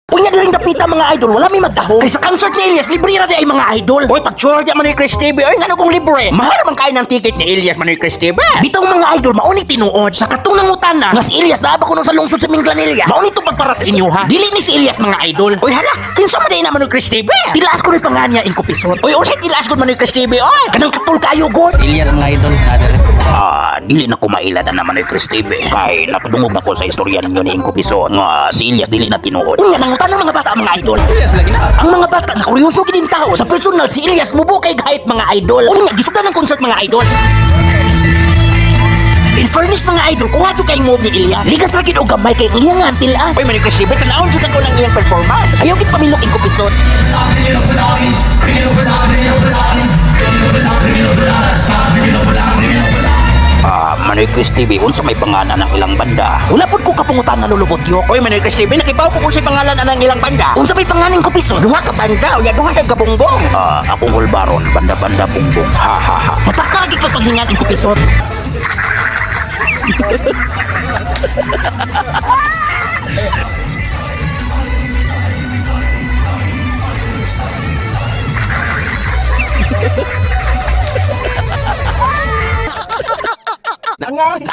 Unya din dapita mga idol, wala may magdaho. Kay sa concert ni Elias, libre na di ay mga idol. Oy, pag-sure di man ni Chris TV, ay ngano kung libre. Mahal man kayo ng ticket ni Elias man ni Chris TV. Bitong mga idol, mauni tinuod sa katong nangutan na nga si Elias naaba ko nung sa lungsod sa Minglanilla. Mauni to pagpara sa inyo ha. Dili ni si Elias mga idol. Oy hala, kinsa man naman ni Chris TV. Tilaas ko ni panganya ing kupisot. Oy, unsay tilaas ko man ni Chris TV. Oy, kanang katul kayo god. Elias mga idol, nader. Dili na ko mailad naman ni Chris TV. Kay nakadungog na ko sa istorya ninyo ni ing kupisot nga si Elias dili na tinuod. Unya nangutan ng mga bata mga idol. Elias lagi na. Ang mga bata na kuryoso gid din tao sa personal si Elias mubo kay gahit mga idol. Unya gisudan ng concert mga idol. In fairness mga idol, kung ato kay move ni Elias, ligas ra gid og gamay kay iyang tilas. Oy man kasi bet naon jud ko nang iyang performance. Ayaw gid pamilok ing kupisot. Manoy Chris TV, unsa may pangalan ng ilang banda? Wala pud ko kapungutan na lulubot yo. Oy Manoy Chris TV, nakibaw ko kung sa pangalan ng ilang banda. Unsa may pangalan ko piso? Duha ka banda, unya duha ka gabongbong. Akong Hulbaron, banda-banda bungbong. Ha ha ha. Mataka gid ko paghingat ing kupisot. Nangoy.